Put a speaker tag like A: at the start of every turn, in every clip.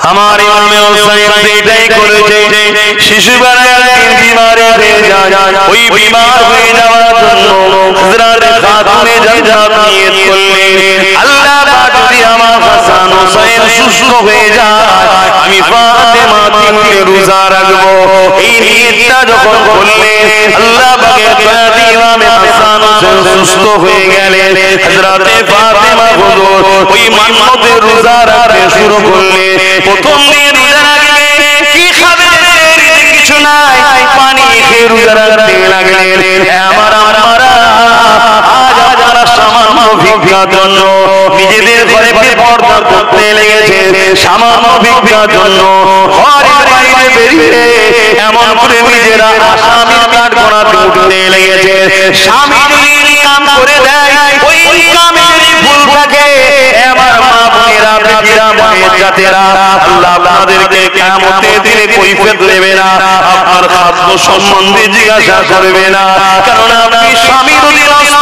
A: আমার ইমামে হোসেন এটাই করেছে শিশুবেলায় বিমারে হয়ে যায় ওই বিমার হয়ে যাওয়ার জন্য হযরত খাতুনে জান্নাত নিয়ত করলেন আল্লাহ পাক যদি আমার হাসান হোসেন সুস্থ হয়ে যায় আমি ফাতেমা তিনটে রোজা রাখবো এই নিয়তটা যখন করলেন আল্লাহ পাকের দয়াতে ইমামে হাসান হোসেন সুস্থ হয়ে গেলেন হযরত ফাতেমা হুজুর ওই মান্নতের রোজা রাখতে শুরু করলেন প্রথম দিন রোজা রাখবে কি খাবে কিছু নাই পানি খেয়ে রোজা রাখতে লাগলেন আমার আমারা আজ যারা সামান্য ভিক্ষার জন্য নিজেদের ঘরে পর্দা করতে লেগেছে সামান্য ভিক্ষার জন্য ঘরের বাইরে বেরিয়ে এমন করে নিজেরা আসামি কাঠ করাতে উঠতে লেগেছে স্বামী যদি ইনকাম করে দেয় ওই ইনকামে যদি ভুল থাকে আমার মা বোনেরা বেটিরা মায়ের জাতেরা আল্লাহ আপনাদেরকে কিয়ামতের দিনে কৈফিয়ত দেবে না আপনার খাদ্য সম্বন্ধে জিজ্ঞাসা করবে না কারণ আপনি স্বামী যদি নষ্ট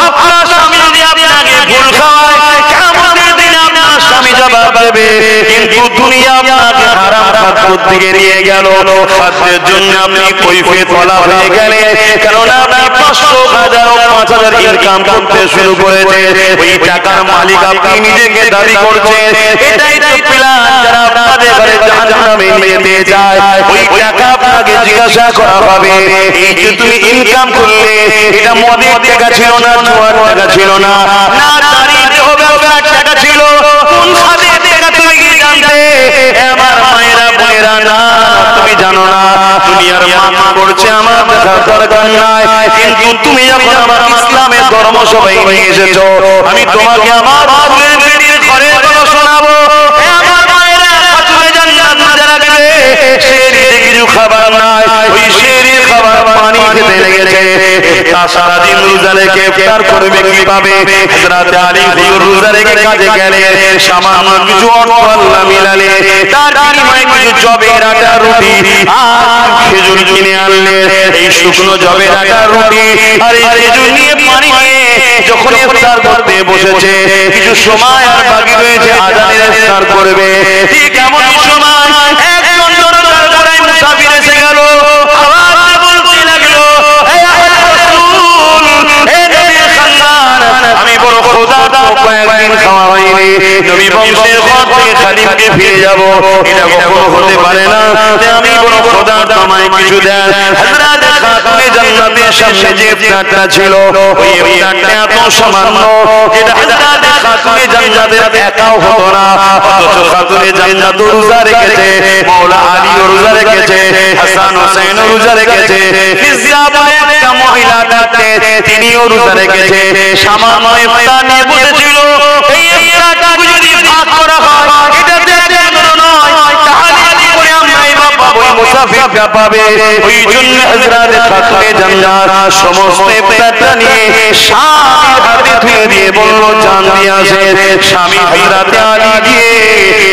A: আপনার স্বামী যদি আপনাকে ভুল খাওয়ায় কিয়ামতের দিনে আপনার স্বামী জবাব দেবে কিন্তু দুনিয়া আপনাকে হারাম খাদ্যের দিকে নিয়ে গেল খাদ্যের জন্য আপনি কৈফিয়ত ওয়ালা হয়ে গেলেন কারণ আপনি 500,000 5,000 ইনকাম করতে শুরু করেছে ওই টাকার মালিক আপনি নিজেকে দাবি করছেন এটাই তো প্ল্যান যারা আপনাদের ঘরে জাহান্নামে নিয়ে যায় ওই টাকা আপনাকে জিজ্ঞাসা করা হবে এই যে তুমি ইনকাম করলে এটা মদের টাকা ছিল না জুয়ার টাকা ছিল না না দাঁড়িয়ে হবে আপনার টাকা ছিল কোন খাদের টাকা তুমি কি জানতে আমার মায়েরা বোনেরা না তুমি জানো না দুনিয়ার মামা করছে আমার দেখার দরকার নাই কিন্তু তুমি যখন আমার ইসলামের ধর্ম সবাই নিয়ে এসেছো আমি তোমাকে আমার বাপের বেটির ঘরে কথা শোনাবো আমার মায়েরা খাতুনে জান্নাত যারা দেবে শেরিতে কিছু খাবার নাই ওই শেরির খাবার পানি খেতে লেগেছে তা সারা দিন রোজা রেখে ইফতার করবে কিভাবে হযরত আলী হুজুর রোজা রেখে কাজে গেলে সামান্য কিছু অর্থ আল্লাহ মিলালে তার বিনিময়ে কিছু জবের আটা রুটি আর খেজুর কিনে আনলেন এই শুকনো জবের আটা রুটি আর এই খেজুর নিয়ে পানি নিয়ে যখন ইফতার করতে বসেছে কিছু সময় আর বাকি রয়েছে আজানের ইফতার করবে ঠিক এমন সময় একজন দরজার গোড়ায় মুসাফির এসে গেল আওয়াজ বলতে লাগলো হে রাসূল হে নবীর খানদান আমি বড় খোদাটা কয়েকদিন খাওয়া হয়নি নবী বংশের ঘর থেকে খালিমকে ফিরে যাব এটা কখনো হতে পারে না আমি বড় খোদাটা আমায় কিছু দেন হযরত খাতুনে জান্নাতের সামনে যে ইফতারটা ছিল ওই ইফতারটা এত সামান্য যেটা হযরত খাতুনে জান্নাতের একাও হতো না অথচ খাতুনে জান্নাত রোজা রেখেছে মাওলা আলী রোজা রেখেছে হাসান হোসেন রোজা রেখেছে ফিজিয়া বলে একটা মহিলা থাকতে তিনিও রোজা রেখেছে সামান্য ইফতার নিয়ে বসেছিল এই ইফতারটা যদি ভাগ করা হয় এটাতে কোনো নয় তাহলে কি করে আমরা ইমাম পাবো মুসাফিররা পাবে ওই জন্য হযরত খাতুনে জান্নাত সমস্ত ইফতারটা নিয়ে স্বামীর হাতে তুলে দিয়ে বলল জান দিয়ে আসে স্বামী হযরত আলী গিয়ে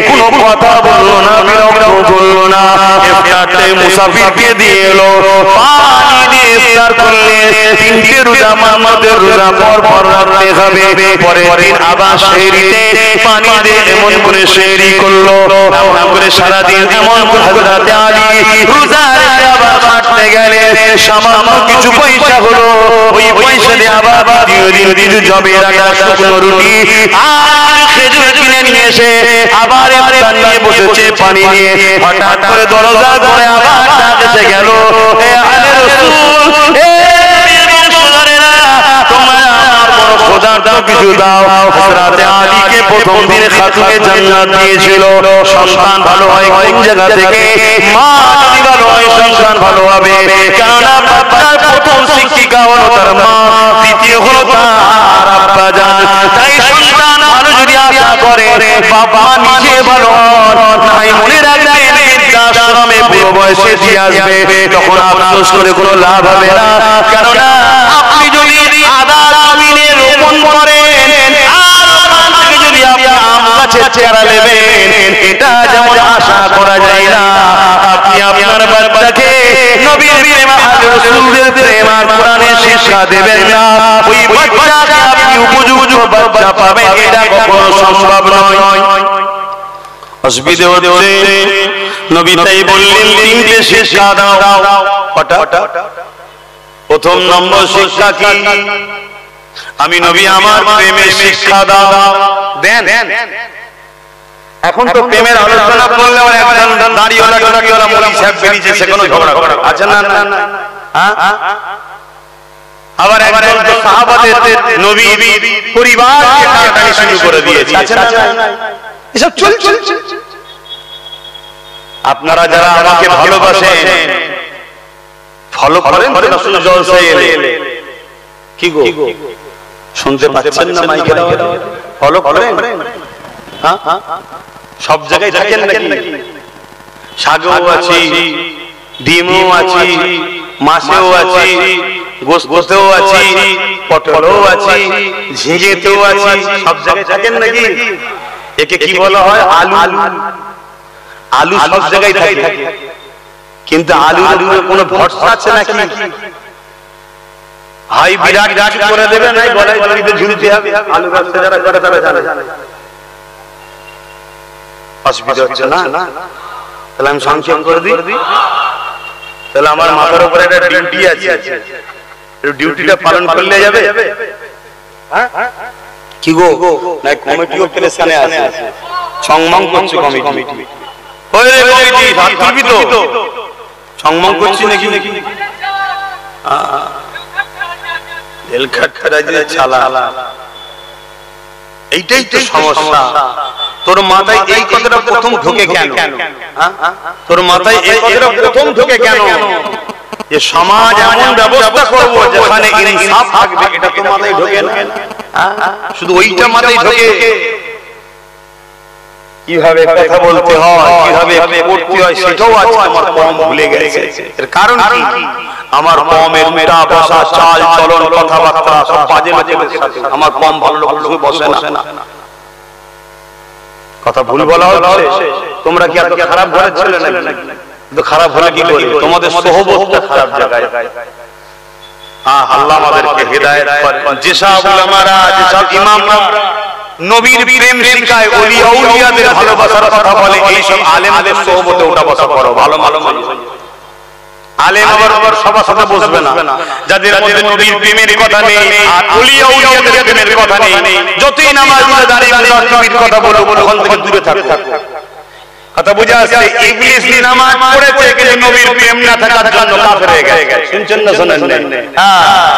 A: কোনো কথা বললো না বিরক্ত করলো না ইফতারটা মুসাফিরকে দিয়ে এলো পানি দিয়ে ইফতার করলে তিনটে রোজা মান্নতের রোজা পর পর রাখতে হবে পরের দিন আবার সেহরিতে পানি দিয়ে এমন করে সেহরি করলো এমন করে সারাদিন এমন করে হযরত আলী রোজা রেখে আবার হাঁটতে গেলে সামান্য কিছু পয়সা হলো ওই পয়সা দিয়ে আবার দ্বিতীয় দিন জবের আটা শুকনো রুটি আর খেজুর কিনে নিয়ে এসে আবার ইফতার নিয়ে বসেছে পানি নিয়ে হঠাৎ করে দরজা করে আবার ডাক এসে গেল হে আলী রাসূল হে নবীর বংশধরেরা তোমরা আমার বড় খোদাটা কিছু দাও হযরত আলীকে প্রথম দিনে খাতুনে জান্নাত দিয়েছিল সন্তান ভালো হয় কোন জায়গা থেকে মা যদি ভালো হয় সন্তান ভালো হবে কারণ আপনার প্রথম শিক্ষিকা হলো তার মা দ্বিতীয় হলো তার আব্বা জান তাই সন্তান ভালো যদি আশা করে বাবা নিজে ভালো নাই মনে রাখবেন বৃদ্ধাশ্রমে বুড়ো বয়সে দিয়ে আসবে তখন আফসোস করে কোনো লাভ হবে না কারণ আপনি যদি আদা জমিনে রোপণ করেন আর ওখান থেকে যদি আপনি আম গাছের চারা নেবেন এটা যেমন আশা করা যায় না আপনি আপনার বাচ্চাকে নবীর প্রেম আর রাসূলের প্রেম আর কোরআনের শিক্ষা দেবেন না ওই বাচ্চাকে আপনি উপযুক্ত বাচ্চা পাবেন এটা কখনো সম্ভব নয় অসুবিধে হচ্ছে। নবী তাই বললেন তিনটে শিক্ষা দাও। প্রথম নম্বর শিক্ষা কি? আমি নবী আমার প্রেমের শিক্ষা দাও দেন। এখন তো প্রেমের আলোচনা করলে একজন দাঁড়িয়েওয়ালা টুপিওয়ালা মৌলভী সাহেব বেরিয়েছে, সে কোনো ঝগড়া করে আছে না? আবার একজন তো সাহাবাদের নবী পরিবারকে টানাটানি শুরু করে দিয়েছে, আছে না? এসব চলছে। আপনারা যারা আমাকে ভালোবাসেন ফলো করেন তো রাসূল জলসায় এলে, কি গো শুনতে পাচ্ছেন না? মাইকের ফলো করেন? হ্যাঁ, সব জায়গায় থাকেন নাকি? শাকেও আছি, ডিমও আছি, মাছেও আছি, গোস্তেও আছি, পটলও আছি, ঝিঙেতেও আছি, সব জায়গায় থাকেন নাকি? একে কি বলা হয়? আলু। আলু সব জায়গায় থাকে, কিন্তু আলুর কোনো ভরসা আছে নাকি? হাই বিরাট গাছ করে দেবে, নাই বলাই জড়িতে ঝুলতে হবে। আলু ব্যবসা যারা করে তারা জানে। অসুবিধা হচ্ছে না? তাহলে আমি সংক্ষেপ করে দিই। তাহলে আমার মাথার উপরে একটা ডিউটি আছে, ডিউটিটা পালন করলে যাবে। কি গো, না কমিটিও প্রেসানে আছে, সংমং করছে কমিটি। ওই রে কমিটি হাত তুলবি তো, সংমং করছি নাকি? জেল খাটখাটা যে চালা, এইটাই তো সমস্যা। তোর মাথায় এই কথাটা প্রথম ঢোকে কেন? তোর মাথায় এই কথাটা প্রথম ঢোকে কেন যে সমাজ এমন ব্যবস্থা করবো যেখানে ইনসাফ থাকবে? এটা তো মাথায় ঢোকে না, শুধু ওইটা মাথায় ঢোকে। কিভাবে কথা বলতে হয়, কিভাবে পড়তে হয়, সেটাও আজকে আমার কম ভুলে গেছে। এর কারণ কি? আমার কমের মেটা বসা, চাল চলন, কথাবার্তা সব বাজে লোকেদের সাথে। আমার কম ভালো লোক বসে না। কথা ভুল বলা হচ্ছে। তোমরা কি এত খারাপ ঘরে ছিলে নাকি? খারাপ হলে কি করে? তোমাদের সোহবতটা খারাপ জায়গায়। আল্লাহ আমাদেরকে হেদায়েত করেন। যেসব উলামারা, যেসব ইমামরা নবীর প্রেম শিখায়, ওলি আউলিয়াদের ভালোবাসার কথা বলে, এই সব আলেমদের সোহবতে ওঠা বসা করো। ভালো মানুষ আলেম আবার সবার সাথে বসবে না, যাদের মধ্যে নবীর প্রেমের কথা নেই আর ওলি আউলিয়াদের প্রেমের কথা নেই। যতই নামাজ পড়ে দাঁড়িয়ে নবীর কথা বলো, ওখান থেকে দূরে থাকো। কথা বুঝা আসছে? ইবলিস নামাজ পড়েছে কিন্তু নবীর প্রেম না থাকার জন্য কাফের হয়ে গেছে। শুনছেন না শোনেন না? হ্যাঁ,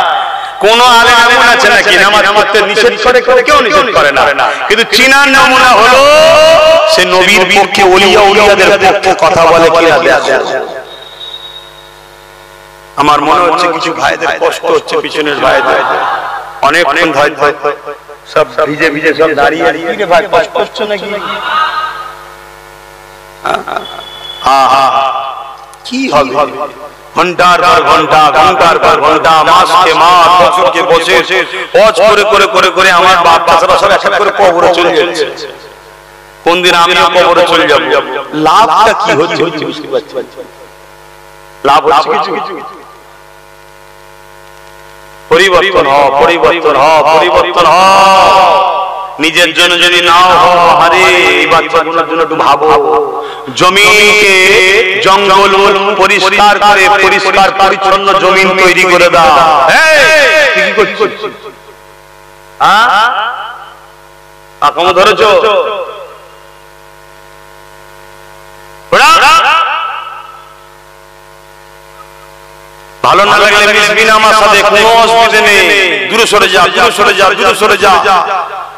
A: কোন আলেম এমন আছে নাকি নামাজ পড়তে নিষেধ করে? কেউ নিষেধ করে না, কিন্তু চিনার নমুনা হলো সে নবীর পক্ষে, ওলি আউলিয়াদের পক্ষে কথা বলে কিনা দেখো। আমার মনে হচ্ছে কিছু ভাইদের কষ্ট হচ্ছে, পিছনের ভাইদের অনেকক্ষণ সব ভিজে ভিজে সব দাঁড়িয়ে, ভাই কষ্ট হচ্ছে নাকি? কি হবে? ঘন্টার পর ঘন্টা, ঘন্টার পর ঘন্টা, মাসকে মাস, বছরকে বছর হজ করে করে আমার বাপ চাচারা সব একসাথে করে কবরে চলে যাচ্ছে। কোন দিন আমিও কবরে চলে যাব। লাভটা কি হচ্ছে বুঝতে পারছি? লাভ হচ্ছে কিছু? পরিবর্তন হ, পরিবর্তন হ, পরিবর্তন হ। নিজের জন্য যদি নাও হও, আরে এই বাচ্চাগুলোর জন্য একটু ভাবো। জমিনকে জঙ্গল পরিষ্কার করে পরিষ্কার পরিচ্ছন্ন জমিন তৈরি করে দাও। কি করছিস? আকাম ধরেছো? ভালো না লাগলে মিসবিন আমার সাথে কোনো অসুবিধা নেই, দূরে সরে যা, দূরে সরে যা, দূরে সরে যা।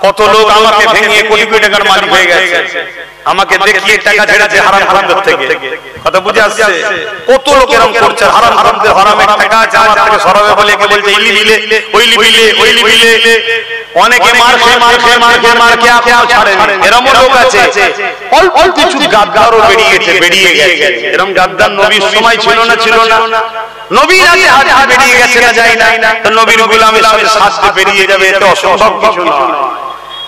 A: কত লোক আমাকে ভেঙে কোটি কোটি টাকার মালিক হয়ে গেছে, আমাকে দেখিয়ে টাকা ছেড়েছে হারাম হারামদের থেকে। কথা বুঝে আসছে? কত লোক এরকম করছে, হারাম হারামদের হারামের টাকা আছে আমার থেকে সরাবে বলে কে বলছে ইলি বিলে, ওইলি বিলে, ওইলি বিলে। অনেকে মারছে মারছে মারছে মারকে এখনো ছাড়েনি। এরকম লোক আছে, অল্প কিছু গাদ্দারও বেরিয়ে গেছে। এরকম গাদ্দার নবীর সময় ছিল না, ছিল না? নবীর হাতে হাতে বেরিয়ে গেছে না, যাই না? তো নবীর গোলামের সাথে সাথে বেরিয়ে যাবে, এতে অসম্ভব কিছু না।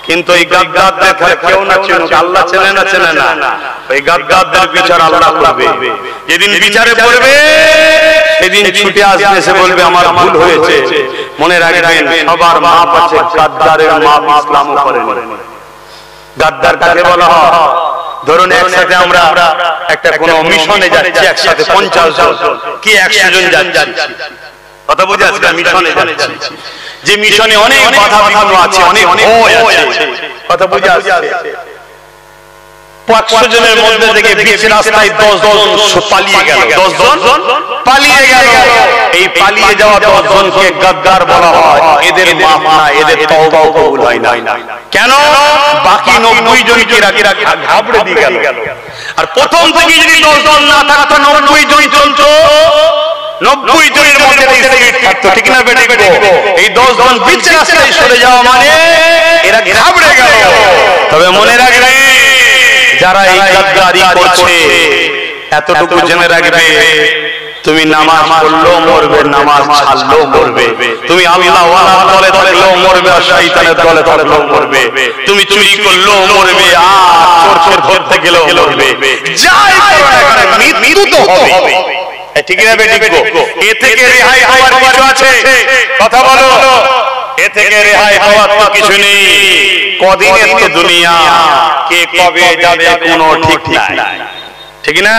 A: কিন্তু এই গাদ্দারদের কেউ না চেনে, আল্লাহ চেনে না, চেনে না। এই গাদ্দারদের বিচার আল্লাহ করবে। যেদিন বিচারে পড়বে সেদিন ছুটে আসবে, এসে বলবে আমার ভুল হয়েছে। মনে রাখবেন সবার মাপ আছে, গাদ্দারের মাপ ইসলামও করেন। গাদ্দার কাকে বলা হয়? ধরুন একসাথে আমরা একটা কোনো মিশনে যাচ্ছি, একসাথে 50 জন কি 100 জন যাচ্ছি, কথা বুঝে আসছে? মিশনে যাচ্ছি, যে মিশনে অনেক বাধা বিঘ্ন আছে, অনেক ভয় আছে, কথা বুঝে আসছে? 100 জনের মধ্যে থেকে বিচ রাস্তায় 10 জন পালিয়ে গেল, 10 জন পালিয়ে গেল। এই পালিয়ে যাওয়া 10 জনকে গাদ্দার বলা হয়। এদের মাফ না, এদের তওবা কবুল হয় না। কেন? বাকি 90 জনকে ঘাবড়ে দিয়ে গেল। আর প্রথম থেকে যদি 10 জন না থাকতো, 90 জন চলতো, 90 জনের মধ্যে থাকতো, ঠিক না বেটে? এই 10 জন বিচ রাস্তায় সরে যাওয়া মানে এরা ঘাবড়ে গেল। তবে মনে রাখবে, যারা এই গাদ্দারি করছে এতটুকু জেনে রাখবে, তুমি নামাজ পড়লেও মরবে, নামাজ ছাড়লেও মরবে। তুমি আল্লাহ ওয়ালার দলে থাকলেও মরবে, আর শয়তানের দলে থাকলেও মরবে। তুমি চুরি করলেও মরবে, আর চোর ধরতে গেলেও মরবে। যাই মৃত্যু তো হবে, ঠিক না বেটি? এ থেকে রেহাই হওয়ার কিছু আছে? কথা বলো। এ থেকে রেহাই হওয়ার তো কিছু নেই। কদিনের তো দুনিয়া, কে কবে যাবে কোনো ঠিক নাই, ঠিক না?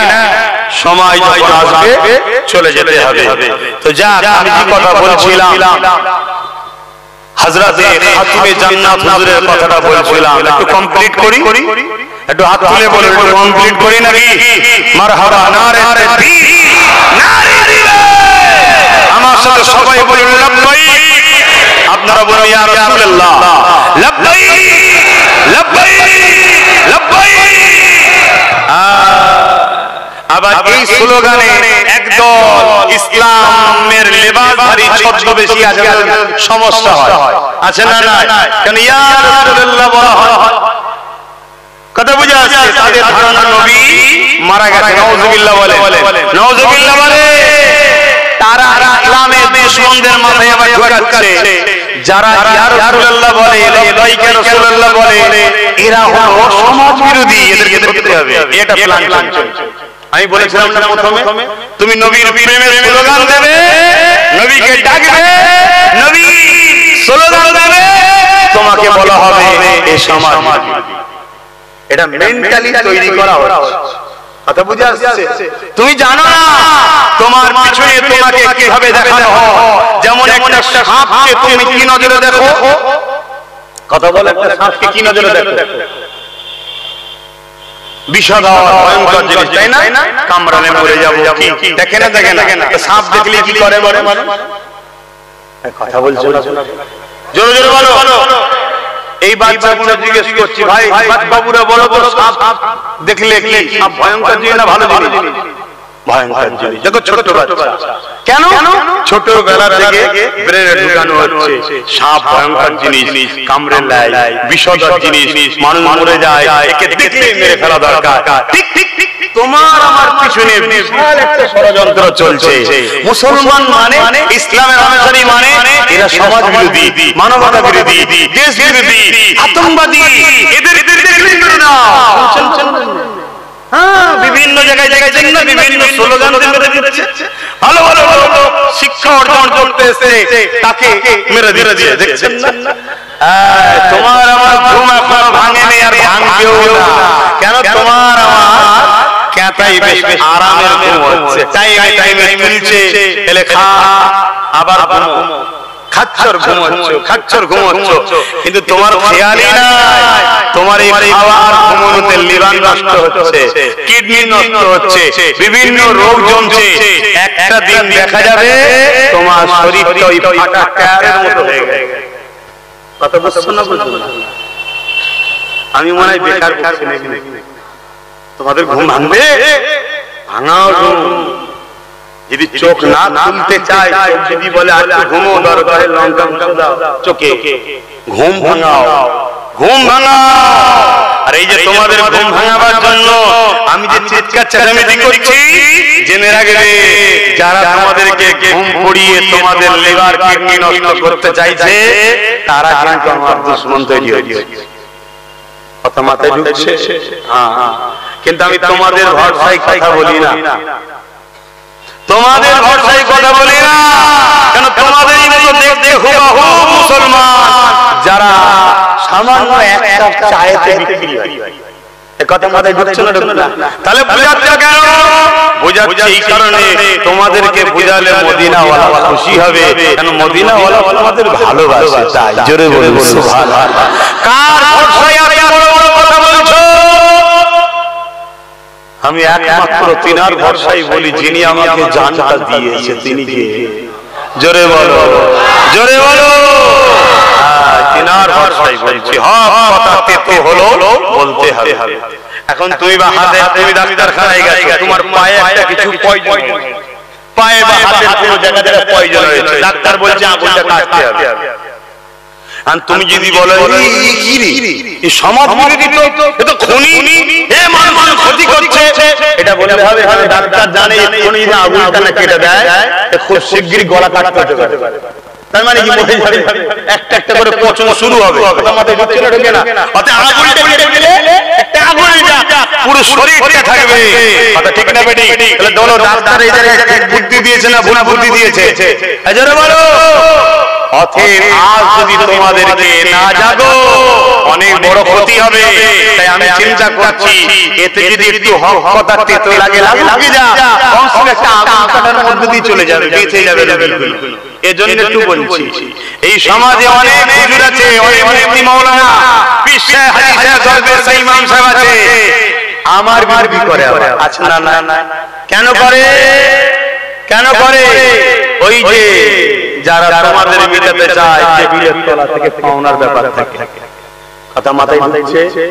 A: সময় যখন আসবে চলে যেতে হবে। তো যাক, আমি যে কথা বলছিলাম, হযরতে খাতুনে জান্নাত হুজুরের কথাটা বলছিলাম, একটু কমপ্লিট করি। একটু হাত তুলে বলে একটু কমপ্লিট করি নাকি? মারহাবা, নারে তাকবীর, নারে রিসালাত। আমার সাথে সবাই বলুন লাব্বাইক। আপনারা বলুন ইয়া রাসূলুল্লাহ, লাব্বাইক লাব্বাইক লাব্বাইক। আবার এই স্লোগানে একদল ইসলামের লেবাসধারী ছদ্মবেশী আছে, সমস্যা হয়, আছে না? না, কেন ইয়া রাসূলুল্লাহ বলা হয়? কথা বুঝে আসছে? তাদের ধারণা নবী মারা গেছে। নাউযুবিল্লাহ বলে, নাউযুবিল্লাহ বলে। তারা ইসলামের দুশমনদের মাথায় আবার ঢোকাচ্ছে। যারা ইয়া রাসূলুল্লাহ বলে, লাব্বাইক ইয়া রাসূলুল্লাহ বলে, এরা হলো সমাজ বিরোধী, এদেরকে ধরতে হবে। এটা প্ল্যান চলছে। আমি বলেছিলাম না প্রথমে, তুমি নবীর প্রেমের স্লোগান দেবে, নবীকে ডাকবে, নবী স্লোগান দেবে, তোমাকে বলা হবে এই সমাজ বিরোধী। এটা মেন্টালি তৈরি করা হচ্ছে, কথা বুঝে আসছে? তুমি জানো না তোমার পিছনে তোমাকে কিভাবে দেখানো হয়। যেমন একটা সাপকে তুমি কি নজরে দেখো? কথা বলে, একটা সাপকে কি নজরে দেখো? বিষধর ভয়ঙ্কর জিনিস, তাই না? কামড়ালে মরে যাবো, দেখে না? দেখে না? সাপ দেখলে কি করে বলে? কথা বলছো না, জোরে জোরে বলো। এই বাচ্চাগুলো জিজ্ঞেস করছি, ভাই বাবুরা বলো তো, সাপ দেখলে কি সাপ ভয়ঙ্কর জিনিস না ভালো জিনিস? ভয়ঙ্কর জিনিস। দেখো ছোট বাচ্চা, কেন ছোটবেলা থেকে ব্রেনে ঢুকানো হচ্ছে সাপ ভয়ঙ্কর জিনিস, কামড়ে নেয়, বিষধর জিনিস, মানুষ মরে যায়, একে দেখলেই মেরে ফেলা দরকার। ঠিক ঠিক ঠিক, তোমার আমার পিছনে বিশাল একটা ষড়যন্ত্র চলছে। মুসলমান মানে, ইসলামের অনুসারী মানে, এরা সমাজ বিরোধী, মানবতা বিরোধী, দেশ বিরোধী, আতঙ্কবাদী। এদের দেখলেই মেরে নাও। বিভিন্ন জায়গায় জন্য বিভিন্ন স্লোগান দিচ্ছে। ভালো ভালো শিক্ষা অর্জন করতে এসে তাকে মেরে দিচ্ছে, দেখছেন না? তোমার আমার ঘুম এখনো ভাঙেনি, আর ভাঙবেও না। কেন? তোমার আমার কেতাই বেশ আরামের ঘুম হচ্ছে, টাইমে তুলছে, এলে খা, আবার ঘুমো, খাচ্ছর ঘুমোচ্ছ, কিন্তু তোমার খেয়ালই নাই তোমার এই খাওয়ার ঘুমোতে লিভার নষ্ট হচ্ছে, কিডনি নষ্ট হচ্ছে, বিভিন্ন রোগ জমছে। একটা দিন দেখা যাবে তোমার শরীরটা ওই ফাটা টায়ারের মতো হয়ে গেছে। কত বুঝছো না? আমি মনে হয় বেকার করছি নাকি? তোমাদের ঘুম ভাঙবে, ভাঙাও ঘুম। যদি চোখ না খুলতে চায়, যদি বলে আর ঘুমো, দরকারে লঙ্কা দাও চোখে, ঘুম ভাঙাও, ঘুম ভাঙাও। আর এই যে তোমাদের ঘুম ভাঙাবার জন্য আমি যে চিৎকার চেঁচামেচি করছি, জেনে রাখবে যারা তোমাদেরকে ঘুম পড়িয়ে তোমাদের লিভার কিডনি নষ্ট করতে চাইছে, তারা কিন্তু আমার দুশমন তৈরি হয়েছে। কথা মাথায় ঢুকছে? হ্যাঁ, কিন্তু আমি তোমাদের ভরসায় কথা বলি না, তোমাদের ভরসায় কথা বলি না। কেন? তোমাদেরই মতো দেখতে হুবহু মুসলমান যারা সামান্য একটা চায়েতে বিক্রি হয়, কথা মাথায় ঢুকছে না? তাহলে বুঝাচ্ছ কেন? বুঝাচ্ছি এই কারণে তোমাদেরকে বুঝালে মদিনাওয়ালা খুশি হবে, কেন মদিনাওয়ালা তোমাদের ভালোবাসে তাই। জোরে বলুন সুবহানাল্লাহ। কার ভরসায় এত বড় বড় কথা বলছো? আমি একমাত্র তিনার ভরসায় বলি, যিনি আমাকে জানটা দিয়েছে তিনি কে? জোরে বলো, জোরে বলো। তিনার ভরসায় বলছি, হক কথা তেতো হলো বলতে হবে। এখন তুমি বা হাতে, তুমি ডাক্তারখানায় গেছো, তোমার পায়ে একটা কিছু পয়জন, পায়ে বা হাতের কোনো জায়গায় পয়জন হয়েছে, ডাক্তার বলছে আঙুলটা কাটতে হবে। আর তুমি যদি বলো কি রে এই সমাজ বিরোধী, তো এটা খনি, এ মানুষের ক্ষতি করছে, এটা বলতে হবে কারণ ডাক্তার জানে খনি না আঙুলটা না কেটে দেয়, খুব শিগগিরই গলা কাটতে পারে। তার মানে কি বলতে হবে একটা একটা করে পচন শুরু হবে। কথা মাথায় ঢুকছে না ঢুকে না? অর্থাৎ আঙুলটা কেটে দিলে একটা আঙুলটা পুরো শরীরটা থাকবে। কথা ঠিক না বেটি? তাহলে বলো ডাক্তার এই জায়গায় বুদ্ধি দিয়েছে না ভুল বুদ্ধি দিয়েছে? এজন্য বলো অতএব আজ যদি তোমাদেরকে না জাগো অনেক বড় ক্ষতি হবে। তাই আমি চিন্তা করছি এতে যদি একটু হক কথা তেতো লাগে লাগে যা কমসে একটা আগুন কাটার মধ্যে দিয়ে চলে যাবে, বেঁচে যাবে বিলকুল। এজন্য একটু বলছি এই সমাজে অনেক হুজুর আছে, অনেক মুফতি মাওলানা পীর সাহেব হাজী সাহেব দরবেশ ইমাম সাহেব আছে, আমার বিরোধী করে আছে না? না কেন করে? কেন করে? ওই যে যারা তোমাদের মিটাতে চায় যে বিলের তলা থেকে পাওনার ব্যাপার থাকে। কথা মাথায় ঢুকছে?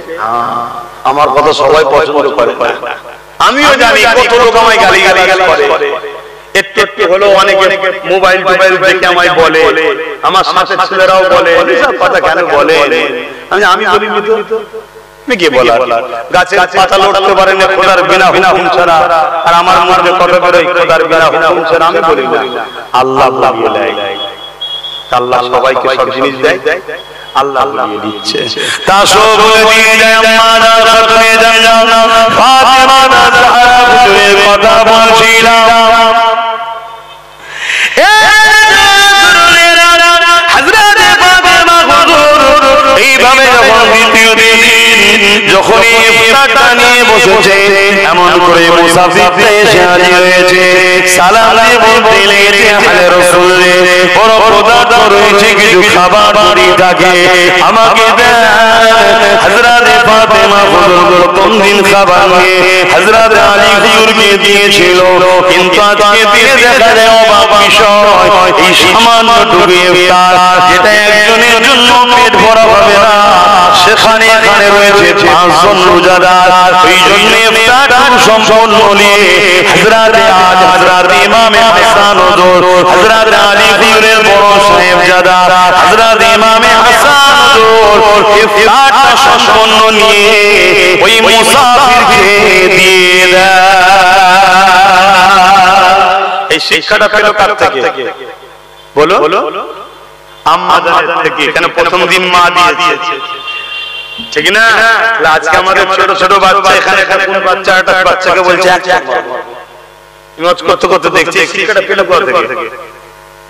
A: আমার কথা সবাই পছন্দ করে, আমিও জানি কত লোক আমায় গালিগালাজ করে। একটু একটু হলো অনেকে মোবাইল টোবাইল দেখে আমায় বলে, আমার সাথে ছেলেরাও বলে, সব কথা কেন বলে? আমি বলি তো কি বলা, গাছের পাতা লড়তে পারে না খোদার বিনা হুকুম ছাড়া, আর আমার মনে কথা বেরোয় খোদার বিনা হুকুম ছাড়া। আমি বলি না, আল্লাহ বলিয়ে দেয়। আল্লাহ সবাইকে সব জিনিস দেয়, আল্লাহ বলিয়ে দিচ্ছে। তা সব বলিয়ে দেয়। আম্মা খাতুনে জান্নাত ফাতেমা জাহরা হুজুরের কথা বলছিলাম। এইভাবে যখন দ্বিতীয় দিন যখন ইফতারটা নিয়ে বসেছে, এমন করে মুসাফিরটা এসে হাজির হয়েছে, সালাম দিয়ে বলতে লেগেছে আলে রাসূল রে, বড় পদার্থ রয়েছে, কিছু খাবার বাড়ি থাকে আমাকে দেন। হযরত ফাতেমা হুজুর প্রথম দিন খাবার নিয়ে হযরত আলী হুজুরকে দিয়েছিল, কিন্তু আজকে দিনে দেখা যায় অবাক বিষয়, এই সামান্যটুকু ইফতার যেটা একজনের জন্য পেট ভরা হবে না, সেখানে এখানে রয়েছে 5 জন রোজাদার। এই জন্য ইফতার সম্পূর্ণ নিয়ে হযরত ইমাম হাসান হুজুর, হযরত আলী হুজুরের বড় সাহেবজাদা হযরত ইমাম হাসান হুজুর ইফতারটা সম্পূর্ণ নিয়ে ওই মুসাফিরকে দিয়ে দেয়। এই শিক্ষাটা পেল কার থেকে? বলো আম্মা জানের থেকে। কেন? প্রথম দিন মা দিয়েছে, ঠিক না? আজকে আমাদের ছোট ছোট বাচ্চা এখানে কোন বাচ্চা একটা বাচ্চাকে বলছে ইমাজ করতে করতে দেখছি শিক্ষাটা পেল কোথা থেকে?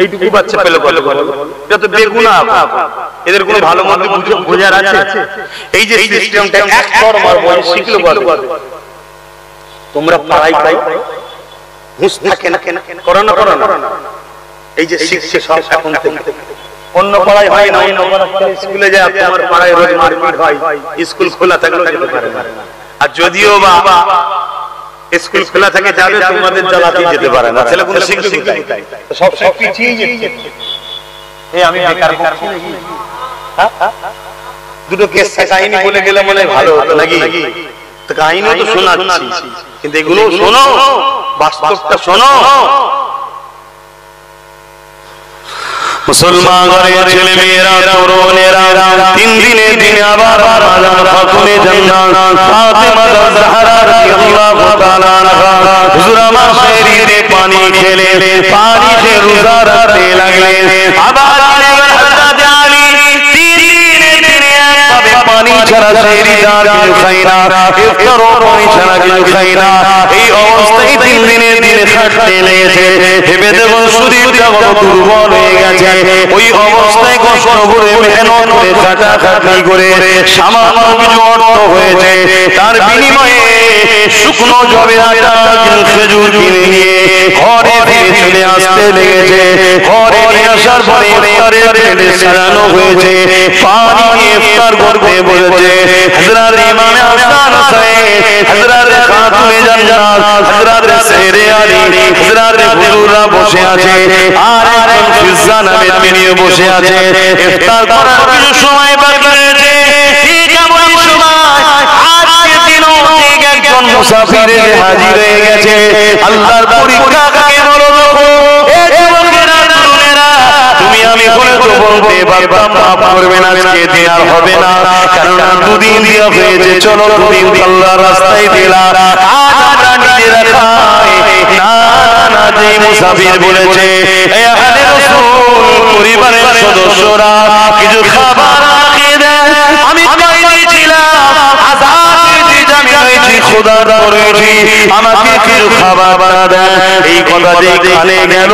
A: এইটুকু বাচ্চা পেল কোথা থেকে? এটা তো বেগুনা, এদের কোনো ভালো মন্দ বোঝার আছে? এই যে সিস্টেমটা এক ফরমার বয়স শিখলো কোথা থেকে? তোমরা পাড়াই পাই ঘুষ থাকে না, করো না করো না, এই যে শিখছে সব এখন থেকে। অন্য পাড়ায় হয় না, অন্য পাড়ায় স্কুলে যায়, আমার পাড়ায় রোজ মারপিট হয়, স্কুল খোলা থাকলে যেতে পারে না। আর যদিও বা স্কুল খোলা থাকে যাবে তোমাদের জ্বালাতে যেতে পারে না, ছেলেগুলো শিখবে কোথায়? সব সব পিছিয়ে যাচ্ছে। এই আমি বেকার বকছি নাকি? দুটো কেসা কাহিনী বলে গেলে মনে ভালো হতো নাকি? তো কাহিনীও তো শোনাচ্ছি, কিন্তু এগুলো শোনো, বাস্তবটা শোনো। মুসলমান ঘরের ছেলে মেয়েরা তরুণেরা 3 দিনের দিনে আবার রমজান খাতুনে জান্নাত ফাতেমা জাহরা রাদিয়াল্লাহু তাআলা আনহা হুজুর আমার শরীরে পানি খেলে রোজা রাখতে লাগলেন। আবার হযরত আলী 3 দিনের দিনে একভাবে পানি ছাড়া শরীরে কিছু খায় না, ইফতারও পানি ছাড়া কিছু খায় না। এই অবস্থায় 3 দিনের দিনে খাটতে লেগেছে। ভেবে দেখুন শরীরটা বড় দুর্বল হয়ে গেছে। ওই অবস্থায় কষ্ট করে মেহনত করে খাটাখাটনি করে সামান্য কিছু অর্থ হয়েছে, তার বিনিময়ে শুকনো জবের আটা খেজুর কিনে নিয়ে ঘরে ফিরে চলে আসতে লেগেছে। ঘরে নিয়ে আসার পরে ইফতারের টেবিলে সাজানো হয়েছে, পানি নিয়ে ইফতার করতে বলেছে। হযরত ইমাম হাসান হুসাইন, হযরত খাতুনে জান্নাত, হযরত সেহরে আলী, হযরত হুজুররা বসে আছে, আর একজন ফিজ্জা নামের মেয়ে বসে আছে। ইফতার করার কিছু সময় বাকি রয়েছে। ঠিক এমন সময় আজকে দিনও ঠিক একজন মুসাফির এসে হাজির হয়ে গেছে। আল্লাহর পরীক্ষা কাকে বলো দেখো। এ যুবকেরা, তরুণেরা, তুমি আমি বলে তো বলতে পারতাম মাফ করবেন, আজকে দিন আর হবে না, কারণ দুদিন দেওয়া হয়েছে, চলো দুদিন আল্লাহর রাস্তায় দিলাম। আজ আমরা নিজেরা খাই না না, যে মুসাফির বলেছে এ আহলে রাসূল পরিবারের সদস্যরা কিছু খাবার খেয়ে দেন। আমি চাইছিলাম আমি হয়েছি খোদার করেছি, আমাকে কিছু খাবার বানা দেন। এই কথা যে কানে গেল,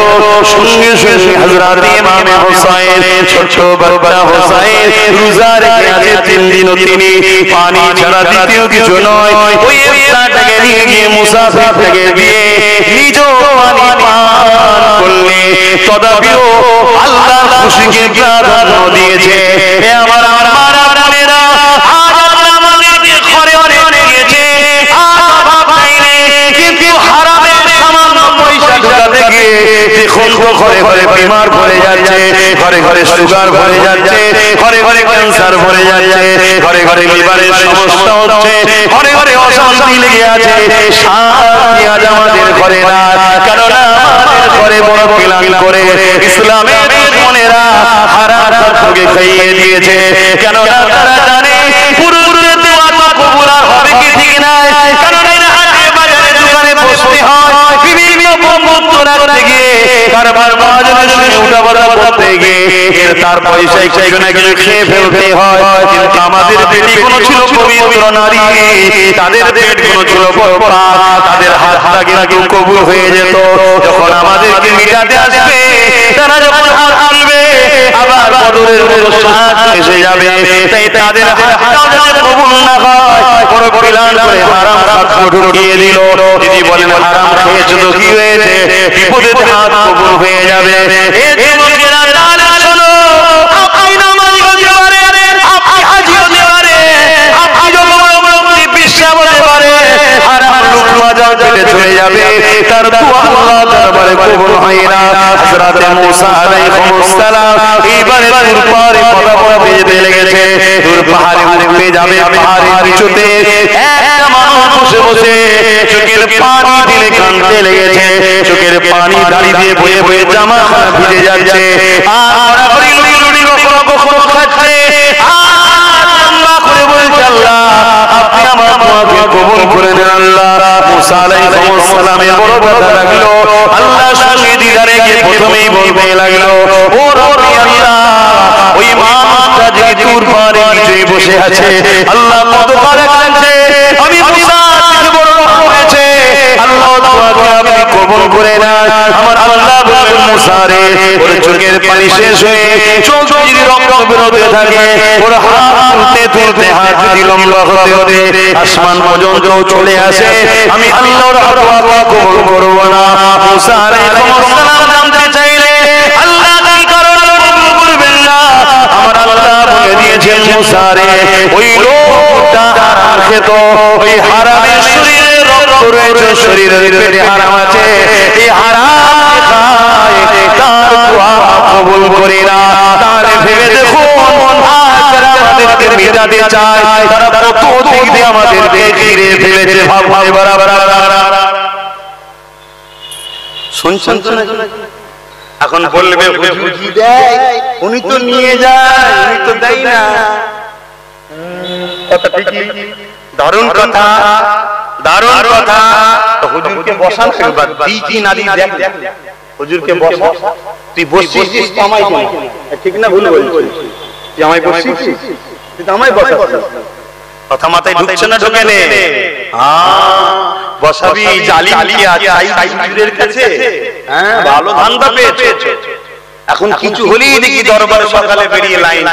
A: সঙ্গে সঙ্গে হযরত ইমাম হুসাইন, ছোট বাচ্চা হুসাইন রোজা রেখে আছে 3 দিন, তিনি পানি ছাড়া দ্বিতীয় কিছু নয়। ওই ইফতারটাকে নিয়ে গিয়ে মুসাফিরটাকে দিয়ে নিজ পানি পান করলে, তদাপিও আল্লাহ খুশিকে প্রাধান্য দিয়েছে। হে আমার মারা বোনেরা, আজ আল্লাহ আমাদেরকে ঘরে ঘরে দিয়েছে, কিন্তু হারামের সামান্য পয়সা ঢোকাতে গিয়ে দেখুন তো ঘরে ঘরে বিমার ভরে যাচ্ছে, ঘরে ঘরে সুগার ভরে যাচ্ছে, ঘরে ঘরে ক্যান্সার ভরে যাচ্ছে, ঘরে ঘরে লিভারের সমস্যা হচ্ছে, ঘরে ঘরে অশান্তি লেগে আছে। শান্তি আজ আমাদের ঘরে না, কারণ আমাদের ঘরে বড় প্ল্যান করে ইসলামের দুশমনেরা হারাম খাদ্যকে খাইয়ে দিয়েছে। কেননা তারা জানে পুরুষদের দোয়া তো কবুল হবে কি ঠিক না, কারণ এরা হাটে বাজারে দোকানে বসতে হয়, বিভিন্ন বন্ধুত্ব রাখতে গিয়ে কারবার বাজারে শুনে উঠাবড়া করতে গিয়ে এর তার পয়সায় কিছু না কিছু খেয়ে ফেলতে হয়। কিন্তু আমাদের পেটগুলো ছিল পবিত্র নারী, তাদের পেটগুলো ছিল পাক, তাদের হাতটা কিন্তু কবুল হয়ে যেত। যখন আমাদেরকে মিটাতে আসবে, তারা যখন হাত তুলবে, আবার বদরের মতো সাথ এসে যাবে। তাই তাদের হাতটাও যাতে কবুল না হয়, বড় প্ল্যান করে হারাম খাদ্য ঢুকিয়ে দিল। দিদি বলেন হারাম খেয়েছে তো কি হয়েছে, বিপদে হাত কবুল হয়ে যাবে। এ যুবকেরা তাহলে শোনো, আপনি নামাজি হতে পারে, আপনি হাজি হতে পারে, আপনি যখন বিশ্বাস হতে পারে, হারাম লুকমা যা পেটে চলে যাবে, তার দোয়া আল্লাহ দরবারে কবুল হয় না। হযরত মুসা আলাইহিস সালাম এইবারে দূর পাহাড়ে কথা বলতে যেতে লেগেছে। দূর পাহাড়ে উঠতে যাবে, পাহাড়ের নিচেতে একটা মানুষ বসে বসে চোখের পানি দিলে কাঁদতে লেগেছে। চোখের পানি দাঁড়িয়ে দিয়ে বয়ে বয়ে জামা ভিজে যাচ্ছে, আর বড়াবড়ি লুড়ি কখনো কখনো খাচ্ছে। আল্লাহ করে বলছে, আল্লাহ আপনি আমার দোয়াকে কবুল করে নেন। আল্লাহ মুসা আলাইহিস সালামের বড় কথা লাগলো, আল্লাহ সঙ্গে দিদারে গিয়ে প্রথমেই বলতে লাগলো, ও রব্বি আল্লাহ, ওই মানুষটা যে দূর পাহাড়ে নিচে বসে আছে, আল্লাহ কত পারে কাঁদছে, আমি মুসা থেকে বড় হয়েছে, আল্লাহ দোয়াকে আপনি কবুল করে নেন। আমার আল্লাহ বললেন, মুসা রে, ওর চোখের পানি শেষ হয়ে চোখ যদি রক্ত বেরোতে থাকে, ওর হাত তুলতে তুলতে হাত যদি লম্বা হতে হতে আসমান পর্যন্ত চলে আসে, আমি আল্লাহর দোয়া কবুল করব না। মুসা আলাইহিস সালাম জানতে চাইলে আল্লাহ কি কারণে কবুল করবেন না? আমার আল্লাহ বলে দিয়েছেন, মুসা রে, ওই লোকটা হারাম খেত, ওই হারামের শরীরে রক্ত রয়েছে, শরীরের পেটে হারাম আছে, এই হারাম খায়, তার দোয়া কবুল করি না। তার ভেবে দেখুন, যারা আমাদেরকে মেটাতে চায়, তারা কত দিক দিয়ে আমাদেরকে ঘিরে ফেলেছে। ভাবতে বরাবর শুনছেন তো? এখন বলবে হুজুর দেয়, উনি তো নিয়ে যায়, উনি তো দেয় না। কথা ঠিকই, দারুণ কথা, দারুণ কথা। তো হুজুরকে বসান, একবার দিই কি না দিই দেখ। হুজুরকে বসা, তুই বসছিস তো আমায় কেন? ঠিক না ভুল বলছিস? তুই আমায় বসছিস, তুই তো আমায় বসাস। কথা মাথায় ঢুকছে না, ঢোকে নে।
B: বসাবি জালিম কি আছে হুজুরের কাছে? হ্যাঁ, ভালো ধান্দা পেয়েছে। এখন কিছু হলেই দেখি দরবারে সকালে বেরিয়ে লাইন,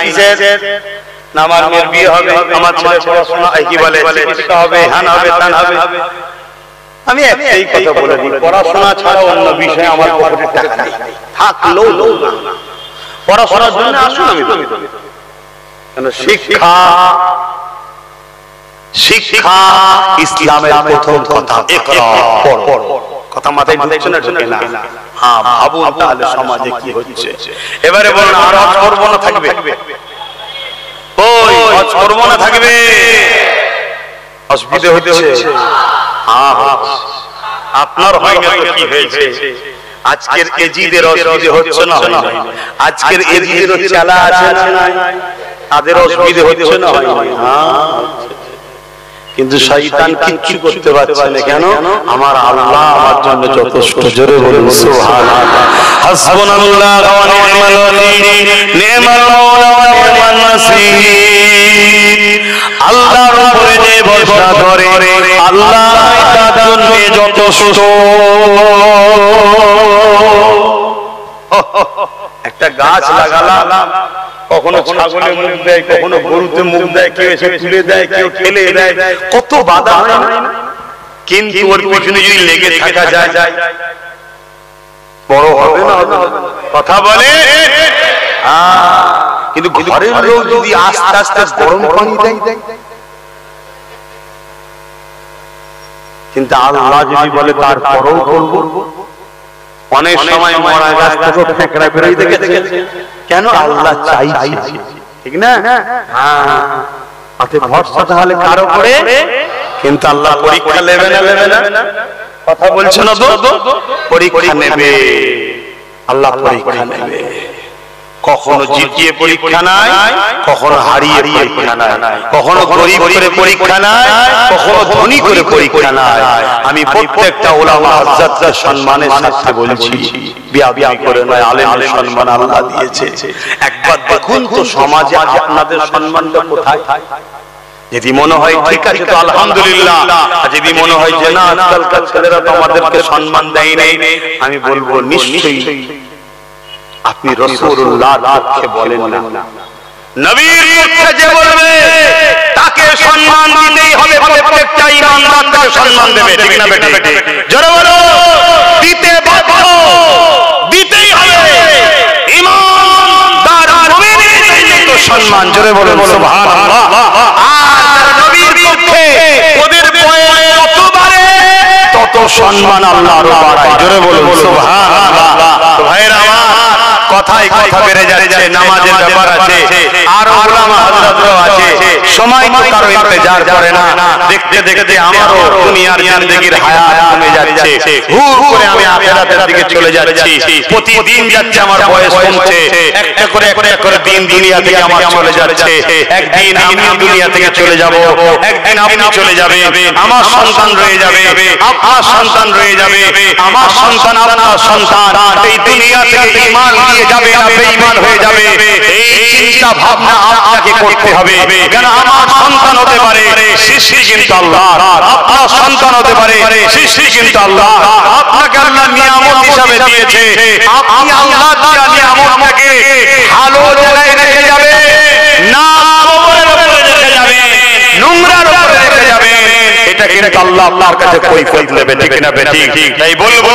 B: আমার মেয়ের বিয়ে হবে, আমার ছেলে পড়াশোনা কি বলে চিকিৎসা হবে, হ্যান হবে, তান হবে। আমি একটাই কথা বলে দিই, পড়াশোনা ছাড়া অন্য বিষয়ে আমার পকেটে টাকা নেই, থাকলেও পড়াশোনার জন্য আসুন। আমি কেন শিক্ষা, শিক্ষা ইসলামের প্রথম কথা। ইকরা, পড়ো। কথা মাথায় ঢুকছে না? ঢুকে না? হ্যাঁ, ভাবুন তাহলে সমাজে কি হচ্ছে। এবারে বলুন, আর হজ করবো না থাকবে? ওই হজ করবো না থাকবে? অসুবিধা হচ্ছে? হ্যাঁ, আপনার হয় না তো কি হয়েছে? আজকের এজিদের অসুবিধা হচ্ছে না? আজকের এজিদেরও চালা আছে না? তাদের অসুবিধা হচ্ছে না? কিন্তু শয়তান কিচ্ছু করতে পারছে না। কেন? আমার আল্লাহ আমার জন্য যথেষ্ট। জোরে বলুন সুবহানাল্লাহ। হাসবুনাল্লাহু ওয়া নি'মাল ওয়াকিল, নি'মাল মাওলা ওয়া নি'মান নাসীর। আল্লাহর উপরে যে ভরসা করে আল্লাহ তার জন্য যথেষ্ট। একটা গাছ লাগালাম, কখনো ছাগলে মুখ দেয়, কখনো গরুতে মুখ দেয়, কেউ এসে তুলে দেয়, কেউ ঠেলে দেয়, কত বাধা হয় না? কিন্তু ওর পিছনে যদি লেগে থাকা যায় বড় হবে না? কথা বলে। কিন্তু ঘরের লোক যদি আস্তে আস্তে গরম পানি দেয়, কিন্তু আল্লাহ যদি বলে তারপরও করবো। অনেক সময় মরা গাছ থেকে ফেকড়া বেরোয় দেখেছে, কেন? আল্লাহ চাইছে, ঠিক না? হ্যাঁ, ভরসা তাহলে কারো করে। কিন্তু আল্লাহ পরীক্ষা নেবে না? নেবে না? কথা বলছে না তো? পরীক্ষা নেবে, আল্লাহ পরীক্ষা নেবে। কখনো জিতিয়ে পরীক্ষা নাই, কখনো হারিয়ে পরীক্ষা নাই, কখনো গরিব করে পরীক্ষা নাই, কখনো ধনী করে পরীক্ষা নাই। আমি প্রত্যেকটা ওলামা হযরতদের সম্মানের সাথে বলছি, বিয়া করে নয়, আলেমের সম্মান আল্লাহ দিয়েছে। একবার দেখুন তো সমাজে আপনাদের সম্মানটা কোথায়। যদি মনে হয় ঠিক আছে তো আলহামদুলিল্লাহ, আর যদি মনে হয় যে না আজকালকার ছেলেরা তো আমাদেরকে সম্মান দেয় নাই, আমি বলবো নিশ্চয়ই আপনি রাসূলুল্লাহর পক্ষে বলেন না। নবীর পক্ষে যে বলবে তাকে সম্মান দিতেই হবে। প্রত্যেকটা ঈমানদার তাকে সম্মান দেবে, ঠিক না বেটি? জোরে বলো, দিতে বাধ্য, দিতেই হবে। ঈমানদার মুমিনের তো সম্মান। জোরে বলুন সুবহানাল্লাহ। আর নবীর পক্ষে ওদের বয়স যত বাড়ে তত সম্মান আল্লাহর বাড়ায়। জোরে বলুন সুবহানাল্লাহ। ভাইরা আমার, কথাই কথা বেড়ে যাচ্ছে, নামাজের ব্যাপার আছে, আর উলামা হযরতরাও আছে। সময় তো কারো ইন্তজার করে না। দেখতে দেখতে আমারও দুনিয়ার জিন্দেগির হায়াত কমে যাচ্ছে, হুট করে আমি আখিরাতের দিকে চলে যাচ্ছি। প্রতিদিন যাচ্ছে আমার বয়স কমছে, একটা করে দিন দুনিয়া থেকে আমার চলে যাচ্ছে। একদিন আমি দুনিয়া থেকে চলে যাব, একদিন আপনি চলে যাবে, আমার সন্তান রয়ে যাবে, আপনার সন্তান রয়ে যাবে, আমার সন্তান আপনার সন্তান। এই দুনিয়া থেকে ঈমান নিয়ে যাবে না বেঈমান হয়ে যাবে, এই চিন্তা ভাবনা আপনাকে করতে হবে। কেন? আমার সন্তান হতে পারে, সৃষ্টি কিন্তু আল্লাহ। আপনার সন্তান হতে পারে, সৃষ্টি কিন্তু আল্লাহ। আপনাকে আল্লাহ নিয়ামত হিসাবে দিয়েছে, আপনি আল্লাহ দেওয়া নিয়ামতটাকে ভালো জায়গায় রেখে যাবে না কবরের উপরে রেখে যাবে, নোংরার উপরে রেখে যাবে, এটা কিন্তু আল্লাহ আপনার কাছে কৈফিয়ত নেবে, ঠিক না বেটি? তাই বলবো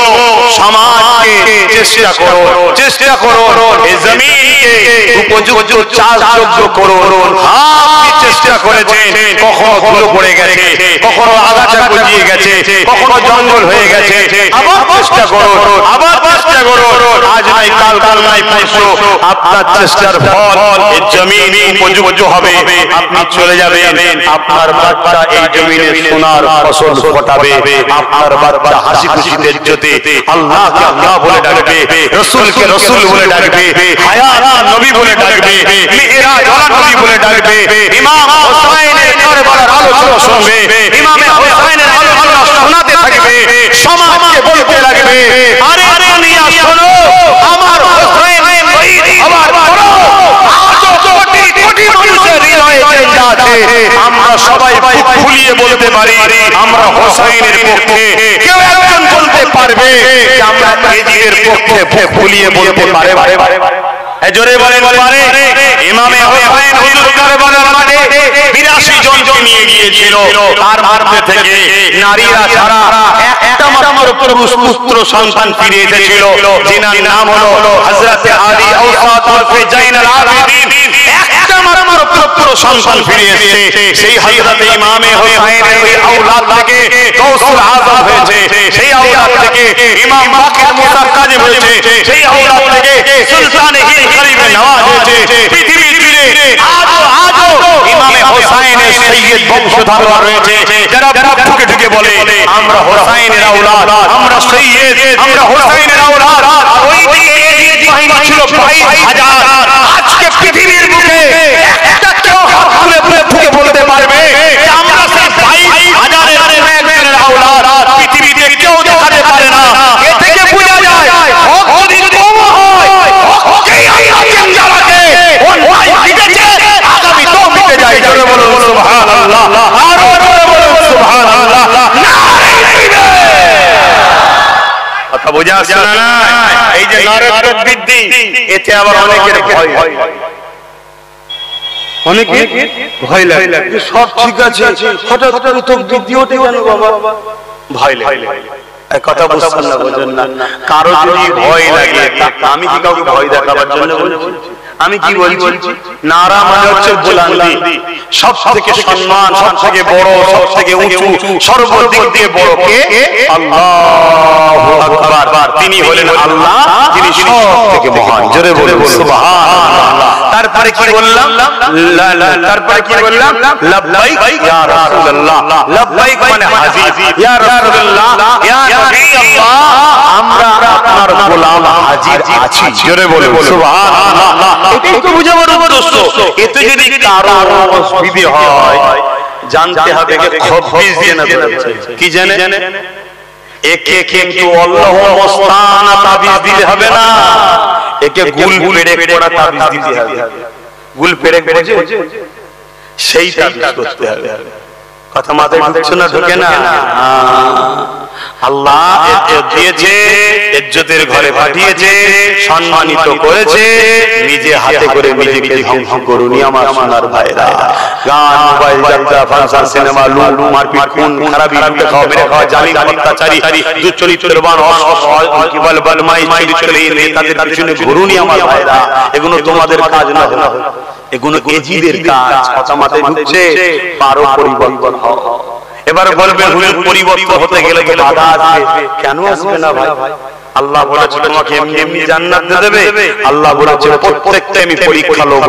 B: সমাজকে চেষ্টা করো এই জমিনকে উপযুক্ত চাষযোগ্য করুন। আপনি চেষ্টা করেছেন, কখনো ধুলো পড়ে গেছে, কখনো আগাছা গজিয়ে গেছে, কখনো জঙ্গল হয়ে গেছে, আবার চেষ্টা করুন, আবার চেষ্টা করুন। আজ নাই কাল, কাল নাই পরশু আপনার চেষ্টার ফল এই জমিন উপযুক্ত হবে। আপনি চলে যাবেন, আপনার বাচ্চা এই জমিনে সোনার ফসল ফোটাবে, আপনার বাচ্চা হাসি খুশিতে যেতে আল্লাহকে আল্লাহ বলে ডাকবে, রাসূলকে রাসূল বলে ডাকবে, হায়াত নবী বলে ডাকবে, মিরাজ ওয়ালা নবী বলে ডাকবে, ইমাম হোসেনের কারবালার আলোচনা শুনবে, ইমামে হোসেনের আলোচনা শোনাতে থাকবে, সমাজকে বলতে লাগবে, আরে দুনিয়া শোনো, আমার হোসেন শহীদ হওয়ার পর আজ কোটি কোটি মানুষের হৃদয়ে চেঞ্জ আছে। আমরা সবাই ফুলিয়ে বলতে পারি আমরা হোসাইনের পক্ষে। কেউ একজন বলতে পারবে যে আমরা ইয়াজিদের পক্ষে ফুলিয়ে বলতে পারে? জোরে বলেন পারে? ইমামে হোসাইন হুজুর কারবালার মাঠে 82 জনকে নিয়ে গিয়েছিল, তার মধ্যে থেকে নারীরা ছাড়া একটা মাত্র পুরুষ পুত্র সন্তান ফিরে এসেছিল, যিনার নাম হলো হযরত আলী আওসাত ওরফে জাইনুল আবেদিন। একটা মাত্র পুত্র সন্তান ফিরে এসেছে, সেই হযরত ইমামে হোসাইনের ওই আওলাদ থেকে গৌসুল আযম হয়েছে, সেই আওলাদ থেকে ইমাম বাকির মুসা কাজী হয়েছে, সেই আওলাদ থেকে সুলতানে হিন্দ খলিফে নওয়াজ হয়েছে। পৃথিবী জুড়ে আজও ইমামে হোসাইনের সৈয়দ বংশধর রয়েছে, যারা বুক ঠুকে ঠুকে বলে আমরা হোসাইনের আওলাদ, আমরা সৈয়দ, আমরা হোসাইনের আওলাদ। ওই দিকে ইয়াজিদ বাহিনী ছিল 22,000। আজকে পৃথিবীর বুকে একটা কেউ হাত তুলে ঠুকে বলতে পারবে যে আমরা সেই 22,000-এর একজনের আওলাদ? পৃথিবীতে কেউ দেখাতে পারে না। এ থেকে বোঝা যায় হক যদি কম হয়, হকেই আল্লাহ জিন্দা রাখে, অন্যায় মিটেছে, আগামী তো মিটে যায়। জোরে বলুন সুবহানাল্লাহ, আরো জোরে বলুন সুবহানাল্লাহ। নারে তাকবীর। কথা বোঝা আসছে না? এই যে নারে তাকবীর দি, এতে আবার অনেকের ভয় হয়, অনেকে ভয় লাগে। সব ঠিক আছে, হঠাৎ করে তাকবীর দিও কেন বাবা? ভয় লাগে। এই কথা বুঝছেন না, বোঝেন না? কারো যদি ভয় লাগে, আমি কি কাউকে ভয় দেখাবার জন্য বলছি? আমি কি বলছি? নারা মানে হচ্ছে বুলন্দি, সব থেকে সম্মান, সব থেকে বড়, সব থেকে উঁচু, সর্বদিক দিয়ে বড় কে? আল্লাহু আকবার। তিনি হলেন আল্লাহ, যিনি সব থেকে মহান। জোরে বলুন সুবহানাল্লাহ। তারপরে কি বললাম? তারপরে কি বললাম? লাব্বাইক ইয়া রাসূলুল্লাহ। লাব্বাইক মানে হাজির, ইয়া রাসূলুল্লাহ, ইয়া নবী আল্লাহ, আমরা আপনার গোলাম হাজির আছি। জোরে বলুন সুবহানাল্লাহ। এটাই তো বুঝাবার উদ্দেশ্য। এতে যদি কারো অসুবিধা হয়, জানতে হবে যে খবর দিয়ে না বলছে কি জানে, একে কিন্তু আল্লাহ মুস্তানা তাবিজ দিতে হবে না, একে গুল পেড়ে পড়া তাবিজ দিতে হবে। গুল পেড়ে বোঝে, সেই তাবিজ করতে হবে। কথা মাথায় ঢুকছে না? ঢুকে না? আল্লাহ দিয়েছে, ইজ্জতের ঘরে পাঠিয়েছে, সম্মানিত করেছে, নিজে হাতে করে নিজেকে ধ্বংস করুনি আমার সোনার ভাইরা। গান, মোবাইল, যাত্রা, ফাংশন, সিনেমা, লুট, মারপিট, খুন খারাপি, লুটে খাওয়া, মেরে খাওয়া, জালিম, অত্যাচারী, দুশ্চরিত্রবান, কি বলে বদমাইশ, চরিত্রহীন নেতাদের পিছনে ঘুরুনি আমার ভাইরা। এগুলো তোমাদের কাজ না, এগুলো ইয়াজিদের কাজ। কথা মাথায় ঢুকছে? পারো পরিবর্তন হও। এবার বলবে হুজুর পরিবর্তন হতে গেলে তো বাধা আসবে। কেন আসবে না ভাই? আল্লাহ বলেছে তোমাকে এমনি এমনি জান্নাত দেবে। আল্লাহ বলেছে প্রত্যেকটা আমি পরীক্ষা লব।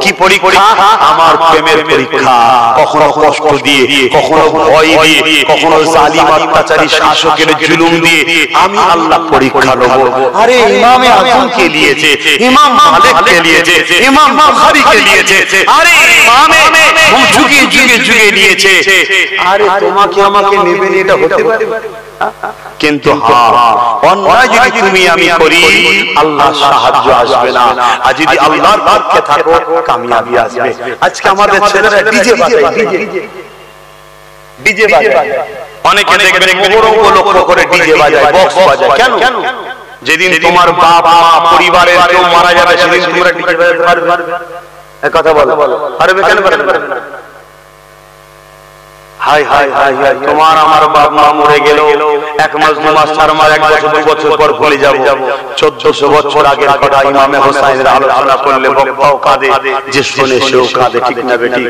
B: কি পরীক্ষা? আমার প্রেমের পরীক্ষা। কখনো কষ্ট দিয়ে, কখনো ভয় দিয়ে, কখনো জালিম অত্যাচারী শাসকের জুলুম দিয়ে আমি আল্লাহ পরীক্ষা লব। আরে ইমামে আজম কে নিয়েছে, ইমাম মালিক কে নিয়েছে, ইমাম বুখারী কে নিয়েছে, আরে ইমামে যুগে যুগে যুগে নিয়েছে। আরে তোমাকে আমাকে নেবে না, এটা হতে পারে? কিন্তু অন্যায় যদি তুমি আমি করি, আল্লাহ সাহায্য আসবে না। আর যদি আল্লাহর পক্ষে থাকো, কামিয়াবি আসবে। আজকে আমাদের ছেলেরা ডিজে বাজায়, ডিজে বাজায়। অনেকে দেখবেন মোহরম লক্ষ্য করে ডিজে বাজায়, বক্স বাজায়। কেন? যেদিন তোমার বাপ মা পরিবারের কেউ মারা যাবে, সেদিন তোমরা ডিজে বাজাতে পারবে? এই কথা বলো, পারবে কেন পারবে না? হাই হাই হাই হাই, তোমার আমার বাপ মা মরে গেল, 1 মাস 2 মাস 4 মাস 1 বছর 2 বছর পর ভুলে যাব। 1400 বছর আগের কথা ইমামে হোসাইনের আলোচনা করলে বক্তাও কাঁদে, যে শুনে সেও কাঁদে। ঠিক না বেটি?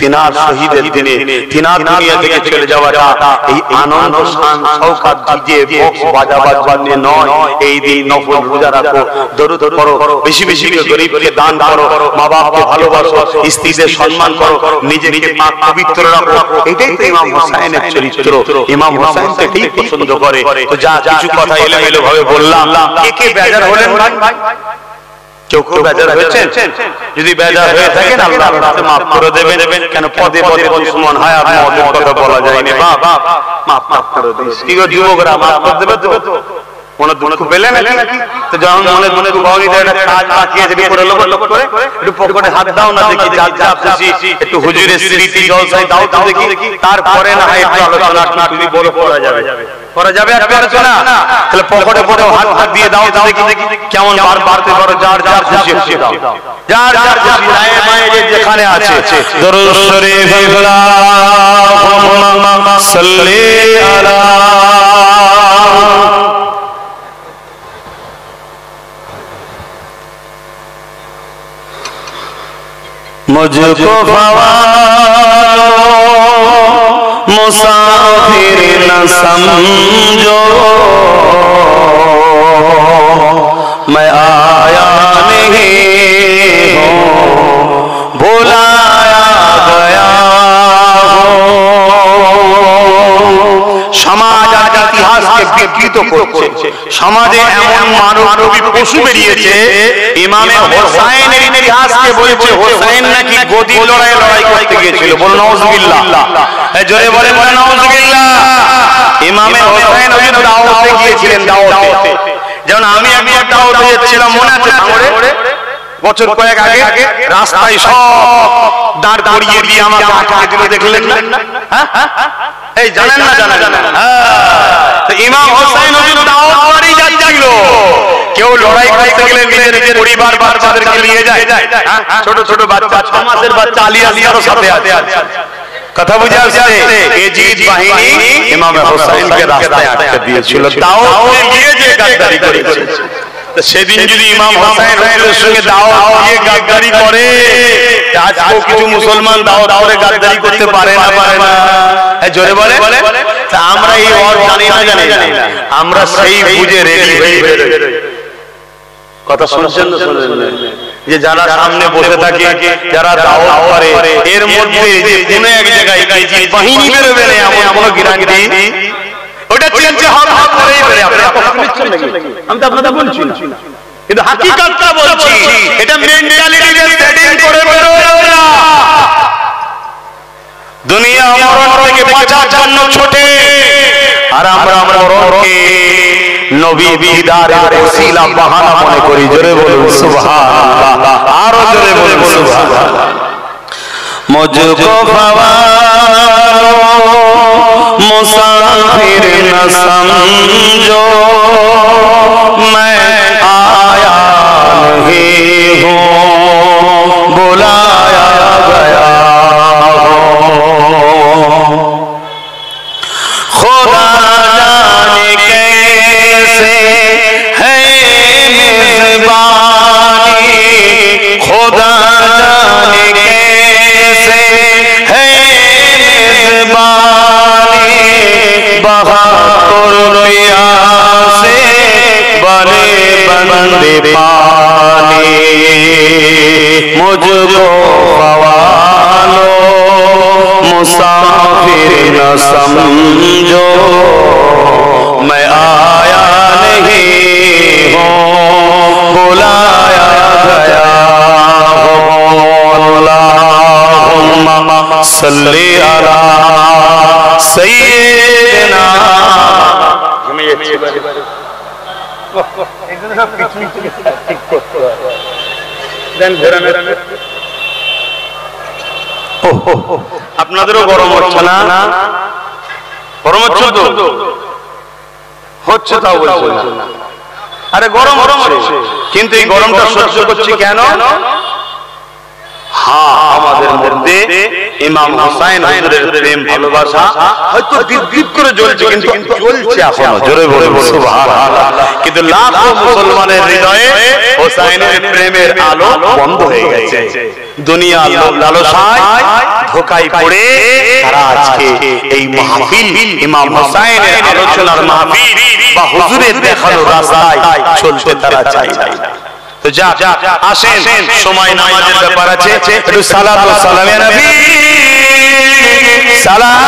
B: তিনার শহীদের দিনে, তিনার দুনিয়া থেকে চলে যাওয়াটা এই আনন্দ শান শওকত দিয়ে বক্স বাজাবার জন্য নয়। এই দিন নফল রোজা রাখো, দরুদ পড়ো, বেশি বেশি করে গরিবকে দান করো, মা বাপকে ভালোবাসো, স্ত্রীদের সম্মান করো, নিজেকে পাক পবিত্র রাখো। এটাই ইমাম হোসেনের চরিত্র। ইমাম হোসেন তো ঠিক পছন্দ করে। তো যা কিছু কথা এলোমেলো ভাবে বললাম, কে বেজার হলেন ভাই? কেউ কেউ বেজার হয়েছেন? যদি বেজার হয়ে থাকেন আল্লাহ আপনাকে মাফ করে দেবেন। কেন পদে পদে দুশমন হয়, আর মদের কথা বলা যায়নি। বাপ মাফ করে দিন। কি গো যুবকরা, মাফ করে দেবে তো? মনে দুঃখ পেলে নাকি? তো যখন মনে মনে একটা কাজ বাকি আছে করে লোক করে একটু পকেটে হাত দাও না দেখি, যা যা খুশি একটু হুজুরের স্মৃতি জলসায় দাও তো দেখি, তারপরে না হয় একটু আলোচনা তুমি বলো করা যাবে একটু আলোচনা। তাহলে পকেটে পড়ে হাত দিয়ে দাও তো দেখি কেমন বার বাড়তে পারো, যার যার খুশি খুশি দাও, যার যার খুশি রায়ে মায়ে যেখানে আছে। দরুদ শরীফ আল্লাহুম্মা সাল্লি আলা मुझको फवालो मुसाफिर न समझो, मैं आया नहीं हूँ बुलाया गया हूँ। সমাজ আর ইতিহাসকে বিকৃত করছে। সমাজে এমন মানবী পশু বেরিয়েছে, ইমামে হোসাইনের ইতিহাসকে বলছে হোসাইন নাকি গদির লড়াই করতে গিয়েছিল। বল নাউজুবিল্লাহ, জোরে বলেন না নাউজুবিল্লাহ। ইমামে হোসাইন ওই দাওয়াতে গিয়েছিলেন, দাওয়াতে। যেমন আমি একবার দাওয়াতে যাচ্ছিলাম, মনে আছে ভাঙড়ে বছর কয়েক আগে, রাস্তায় সব দাঁড় করিয়ে দিয়ে আমাকে আটকে দিল, দেখলেন না? এই জানেন না? তো ইমাম হোসেন হুজুর দাওয়াত বাড়ি যাচ্ছিল, কেউ লড়াই করতে গেলে নিজের পরিবার বাচ্চাদেরকে নিয়ে যায়, ছোট ছোট বাচ্চা, 6 মাসের বাচ্চা আলিয়ার সাথে আছে। কথা বুঝে আসছে? এজিদ বাহিনী ইমাম হোসেনকে রাস্তায় আটকে দিয়েছিল, দাওয়াতে গিয়ে যে গাদ্দারি করেছে। সেদিন যদি ইমাম হোসেন হুজুরের সঙ্গে দাওয়াত দিয়ে গাদ্দারি করে, আজকেও কিছু মুসলমান দাওয়াত করে গাদ্দারি করতে পারে না? জোরে বলে। তা আমরা এই ওর জানি না, আমরা সেই বুঝে রেডি হয়ে কথা শুনছেন না? শুনেন যে যারা সামনে বসে থাকে, যারা দাওয়াত করে, এর মধ্যে যে কোন এক জায়গায় কি বাহিনী বেরোবে না এমন কোনো গ্যারান্টি ওটা চিনতে হবে। করেই বেরে আপনারা কথা শুনছেন নাকি? আমি তো আপনাদের বলছি না, কিন্তু হাকিকতটা বলছি। এটা মেন্টালিটিতে সেটিং করে বেরোয় না। দুনিয়া মরণ থেকে বাঁচার জন্য ছোটে, আর আমরা মরণকে নবী দিদারের ওসিলা বাহানা মনে করি। জোরে বলুন সুবহানাল্লাহ, আরো জোরে বলুন সুবহানাল্লাহ। मुझको फवालो मुसाफिर न समझो, मैं आया नहीं हूँ बुलाया गया हूँ। खुदा जाने कैसे है मेज़बानी, खुदा जाने कैसे है मेज़बानी, बहादुर प्यासे बने बंदे पानी। मुझको फवालो मुसाफिर न समझो, मैं आया नहीं हूँ बुलाया गया हूँ। अल्लाहुम्मा सल्ली अला सय्यिदिना। আপনাদেরও গরম হচ্ছে না? গরম হচ্ছে তো? হচ্ছে তাও বলছেন না? আরে গরম হচ্ছে, কিন্তু এই গরমটা সহ্য করছি কেন? হ্যাঁ, আমাদের মধ্যে ইমাম হোসেন হুজুরের প্রেম ভালোবাসা হয়তো দীপ করে জ্বলছে, কিন্তু জ্বলছে এখনো। জোরে বলে সুবহানাল্লাহ। কিন্তু লাখো মুসলমানের হৃদয়ে হোসেনের প্রেমের আলো বন্ধ হয়ে গেছে। দুনিয়া লালসায় ধোঁকায় পড়ে তারা আজকে এই মাহফিল, ইমাম হোসেনের আলোচনার মাহফিল বা হুজুরের দেখানো রাস্তায় চলতে তারা চায় না। তো যা আসেন, সময় নামাজের ব্যাপার আছে, একটু সালাত ও সালামে নবী সালাম।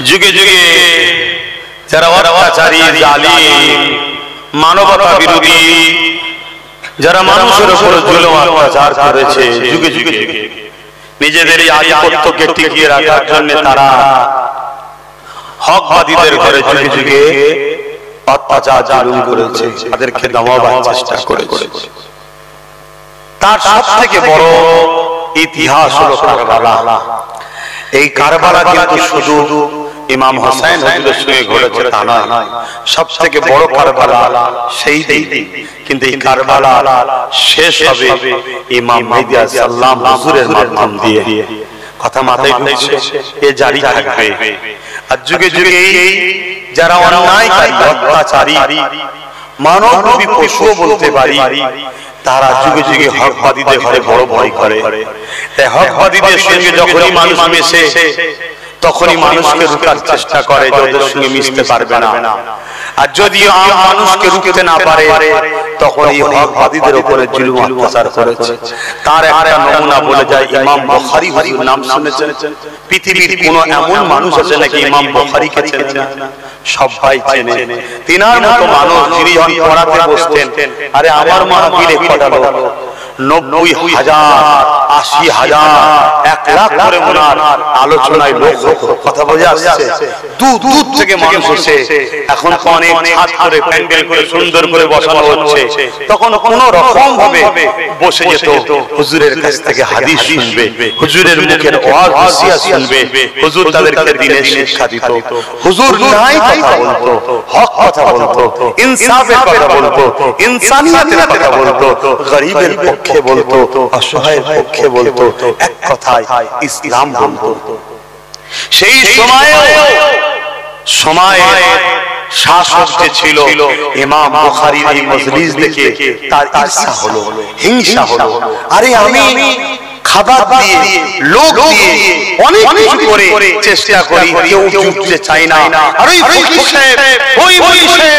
B: যুগে যুগে যারা অত্যাচারী, জালিম, মানবতা বিরোধী, যারা মানুষের উপর জুলুম অত্যাচার করেছে, যুগে যুগে নিজেদের এই আধিপত্যকে টিকিয়ে রাখার জন্য তারা হকবাদীদের ঘরে যুগে যুগে অত্যাচার জুলুম করেছে, তাদেরকে দমাবার চেষ্টা করেছে। তার সবথেকে বড় ইতিহাস হলো কারবালা। এই কারবালা কিন্তু শুধু ইমাম হোসেন হুজুরের সঙ্গে ঘটেছে তা নয়, সবথেকে বড় কারবালা সেই দিন। কিন্তু এই কারবালা শেষ হবে ইমাম মেহেদী সাল্লাম হুজুরের মাধ্যম দিয়ে। কথা মাথায় ঢুকছে? এ জারি থাকবে। আর যুগে যুগে যারা অন্যায়কারী, অত্যাচারী, মানবরূপী পশুও বলতে পারি, তারা যুগে যুগে হকবাদীদের ঘরে বড় ভয় করে। তাই হকবাদীদের সঙ্গে যখনই মানুষ মেশে তখনই মানুষকে রুখার চেষ্টা করে যে ওদের সঙ্গে মিশতে পারবে না। আর যদি মানুষকে রুখতে না পারে তখন এই হকবাদীদের উপরে জুলুম অত্যাচার করেছে। তার একটা নমুনা বলে যায় ইমাম বুখারী হুজুর। নাম শুনেছেন? পৃথিবীর কোন এমন মানুষ আছে নাকি ইমাম বুখারীকে চেনে না? সবাই চেনে। তিনার মতো মানুষ যিনি যখন পড়াতে বসতেন, আরে আমার মাহফিলে পড়ালো 90,000, 80,000, 1 লাখ করে ওনার আলোচনায় লোক হতো। কথা বোঝা আসছে? দূর থেকে মানুষ এসে, এখন তো অনেক ছাদ করে প্যান্ডেল করে সুন্দর করে বসানো হচ্ছে, তখন কোন রকম ভাবে বসে যেত, হুজুরের কাছ থেকে হাদিস শুনবে, হুজুরের মুখের ওয়াজ নসিহত শুনবে, হুজুর তাদেরকে দ্বীনের শিক্ষা দিত, হুজুর ন্যায় কথা বলতো, হক কথা বলতো, ইনসাফের কথা বলতো, ইনসানিয়তের কথা বলতো, গরিবের পক্ষে বলতো, অসহায়ের পক্ষে বলতো, এক কথায় ইসলাম বলতো। সেই সময়ে শাসক যে ছিল, ইমাম বুখারীর এই মজলিস দেখে তার ঈর্ষা হলো, হিংসা হলো। আরে আমি খাবার দিয়ে, লোক দিয়ে, অনেক কিছু করে চেষ্টা করি, কেউ জুটতে চায় না। আর ওই ফকির সাহেব, ওই বসে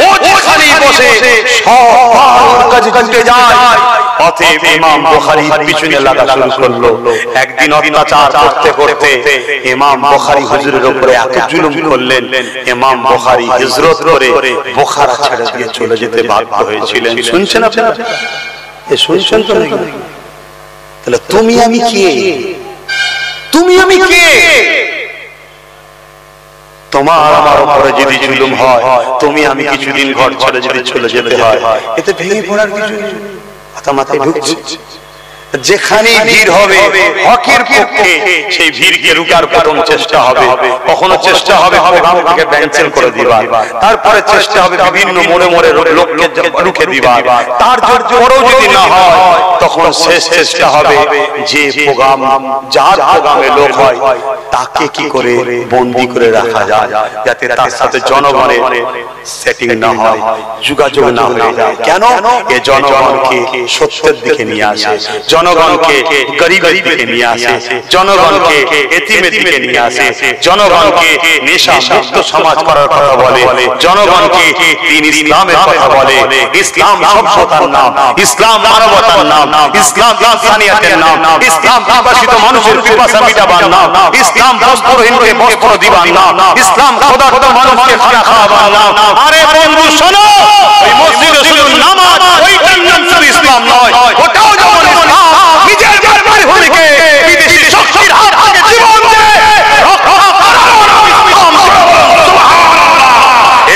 B: ও যেখানে বসে সবার কাছে জুটে যায়। অতএব ইমাম বুখারীর পিছনে লাগা শুরু করলো। একদিন অত্যাচার করতে করতে ইমাম বুখারী হুজুরের উপরে এত জুলুম করলেন, ইমাম বুখারী হিজরত করে বুখারা ছেড়ে দিয়ে চলে যেতে বাধ্য হয়েছিলেন। শুনছেন আপনারা? এ শুনছেন তো নাকি? তাহলে তুমি আমি কে? তুমি আমি কে? তোমার আমার উপরে যদি জুলুম হয়, তুমি আমি কিছুদিন ঘর ছেড়ে যদি চলে যেতে হয়, এতে ভেঙে পড়ার কিছু নেই। কথা মাথায় ঢুকছে? যেখানে ভিড় হবে হকের পক্ষে, সেই ভিড়কে রুখার প্রথম চেষ্টা হবে। কখনো চেষ্টা হবে প্রোগ্রামকে ক্যান্সেল করে দিবা, তারপরে চেষ্টা হবে বিভিন্ন মোড়ে মোড়ে লোককে রুখে দিবা। তার পরেও যদি না হয়, তখন শেষ চেষ্টা হবে যে প্রোগ্রাম, যার প্রোগ্রামে লোক হয় তাকে কি করে বন্দী করে রাখা যায়, যাতে তার সাথে জনগণের সেটিং না হয়, যোগাযোগ না হয়ে যায়। কেন? এ জনগণকে সত্যের দিকে নিয়ে আসে, জনগণকে গরিবের দিকে নিয়ে আসে, জনগণকে এতিমের দিকে নিয়ে আসে, জনগণকে নেশা মুক্ত সমাজ করার কথা বলে, জনগণকে দ্বীন ইসলামের কথা বলে। ইসলাম সভ্যতার নাম, ইসলাম মানবতার নাম, ইসলাম ইনসানিয়তের নাম, ইসলাম পিপাসিত মানুষের পিপাসা মিটাবার নাম, ইসলাম বস্ত্রহীনকে বস্ত্র দিবার নাম, ইসলাম ক্ষুধার্ত মানুষকে খানা খাওয়াবার নাম। আরে বন্ধু শোনো, ওই মসজিদে শুধু নামাজ, ওইটার নাম শুধু ইসলাম নয়, ওটাও যেমন ইসলাম। নিজের বাড়ির ভূমিকে বিদেশি শক্তির হাত থেকে জীবন দিয়ে রক্ষা করার ইসলাম।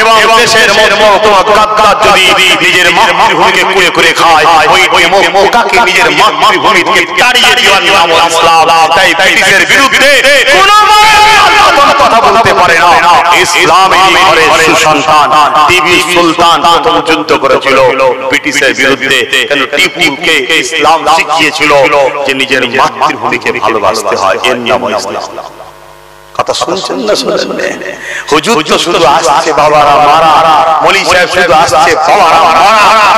B: এবং দেশের মতো গাদ্দার যদি নিজের মাতৃভূমিকে কুড়ে করে খায়, ওই মক্কাকে নিজের মাতৃভূমি থেকে তাড়িয়ে দেওয়ার নাম ইসলাম। তাই ব্রিটিশের বিরুদ্ধে কোনো কথা বলতে পারে না। ইসলামের ঘরে সুসন্তান টিপু সুলতান প্রথম যুদ্ধ করেছিল ব্রিটিশের বিরুদ্ধে। কেন? টিপুকে ইসলাম শিখিয়েছিল যে নিজের মাতৃভূমিকে ভালোবাসতে হয়, এর নাম ইসলাম। কথা শুনছেন না? শুনছেন? হুজুর তো শুধু আসছে বাবারা মারা, মলি সাহেব শুধু আসছে বাবারা মারা,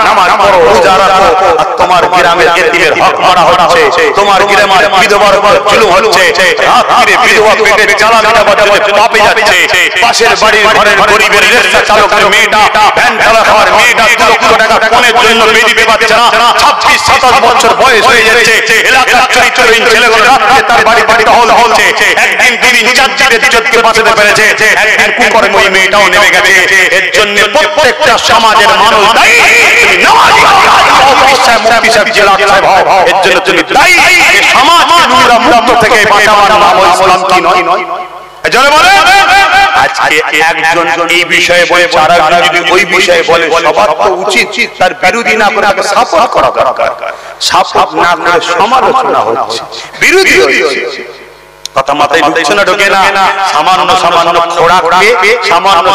B: নামাজ পড়ো, রোজা রাখো, আর তোমার গ্রামের এতিমের হক মারা হচ্ছে, তোমার গ্রামের বিধবার উপর জুলুম হচ্ছে, রাত দিনে বিধবা পেটের জ্বালা মেটাবার জন্য পাপে যাচ্ছে, পাশের বাড়ির ঘরের গরিবের রিকশা চালকের মেয়েটা, ভ্যান চালকের মেয়েটা 2 লক্ষ টাকা কোনের জন্য বেদি পাচ্ছে না, 26-27 বছর বয়স হয়ে যাচ্ছে, এলাকার চরিত্রহীন ছেলেগুলো রাতে তার বাড়ি টহল হচ্ছে। একদিন তিনি জাতির ইজ্জতকে বাঁচাতে পেরেছে, একদিন কুকর্ম ওই মেয়েটাও নেমে গেছে। এর জন্য প্রত্যেকটা সমাজের মানুষ দায়ী। তুমি নামাজি মুফতি সাহেব জেলা সাহেব হও, এর জন্য তুমি দায়ী। এই সমাজকে নোংরা মুক্ত থেকে বাঁচাবার নাম ইসলাম কি নয়? এজন্য বলে আজকে একজন এই বিষয়ে বলছে, আর একজন যদি ওই বিষয়ে বলে, সবার তো উচিত তার বিরোধী না করে তাকে সাপোর্ট করা দরকার। সাপোর্ট না করে সমালোচনা হচ্ছে, বিরোধী হচ্ছে। কথা মাথায় ঢুকছে না, ঢোকে না? সামান্য খোরাক খেয়ে, সামান্য